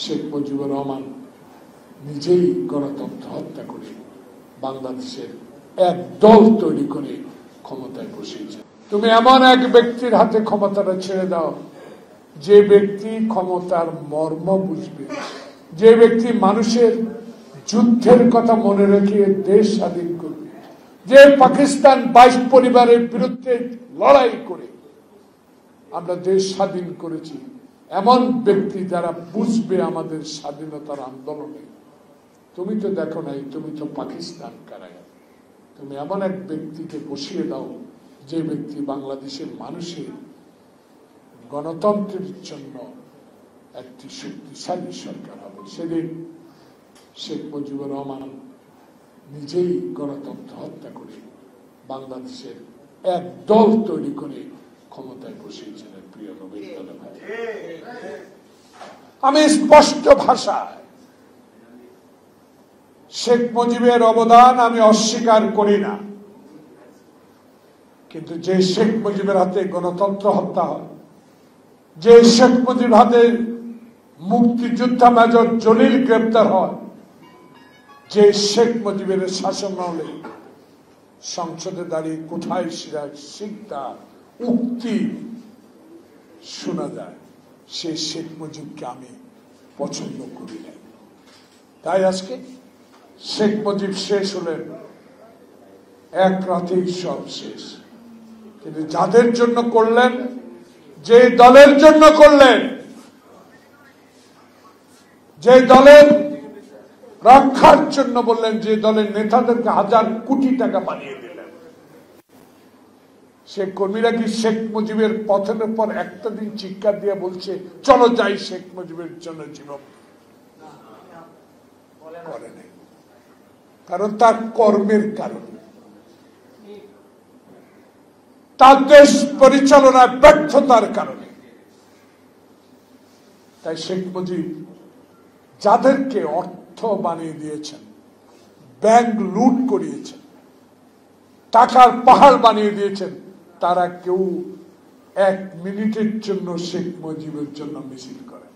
শেখ মুজিবুর রহমান নিজেই গণতন্ত্র হত্যা করে বাংলাদেশের এক দল তৈরি করে ক্ষমতায় বসিয়েছে। তুমি এমন এক ব্যক্তির হাতে ক্ষমতাটা ছেড়ে দাও যে ব্যক্তি ক্ষমতার মর্ম বুঝবে, যে ব্যক্তি মানুষের যুদ্ধের কথা মনে রেখে দেশ স্বাধীন করবে, যে পাকিস্তান 22 পরিবারের বিরুদ্ধে লড়াই করে আমরা দেশ স্বাধীন করেছি, এমন ব্যক্তি যারা বুঝবে আমাদের স্বাধীনতার আন্দোলনে। তুমি তো দেখো নাই, তুমি তো পাকিস্তান কারাগারে। তুমি এমন এক ব্যক্তিকে বসিয়ে দাও যে ব্যক্তি বাংলাদেশের মানুষের গণতন্ত্রের জন্য একটি শক্তিশালী সরকার হবে। সেদিন শেখ মুজিবুর রহমান নিজেই গণতন্ত্র হত্যা করে বাংলাদেশের এক দল তৈরি করে ক্ষমতায় বসিয়েছিলেন। প্রিয় নবীন ভাই, আমি স্পষ্ট ভাষায় শেখ মুজিবের অবদান আমি অস্বীকার করি না, কিন্তু যে শেখ মুজিবের হাতে গণতন্ত্র হত্যা হয়, যে শেখ মুজিবের হাতে মুক্তিযোদ্ধা মেজর জলিল গ্রেপ্তার হয়, যে শেখ মুজিবের শাসনামলে সংসদে দাঁড়িয়ে কোথায় সিরাজ সিকদার উক্তি শোনা যায়, সেই শেখ মুজিবকে আমি পছন্দ করি না। তাই আজকে শেখ মুজিব শেষ হলেন, এক রাতেই সব শেষ। কিন্তু যাদের জন্য করলেন, যে দলের জন্য করলেন, যে দলের রক্ষার জন্য বললেন, যে দলের নেতাদেরকে হাজার কোটি টাকা বানিয়ে দিলেন, সে কর্মীরা কি শেখ মুজিবের পথের পর একটা দিন চিৎকার দিয়ে বলছে চলো যাই শেখ মুজিবের জন্য জীবন? করে নাই, কারণ তার কর্মের কারণে, তার দেশ পরিচালনায় ব্যর্থতার কারণে। তাই শেখ মুজিব যাদেরকে অর্থ বানিয়ে দিয়েছেন, ব্যাংক লুট করিয়েছেন, টাকার পাহাড় বানিয়ে দিয়েছেন, তারা কেউ 1 মিনিটের জন্য শেখ মুজিবের জন্য মিছিল করে।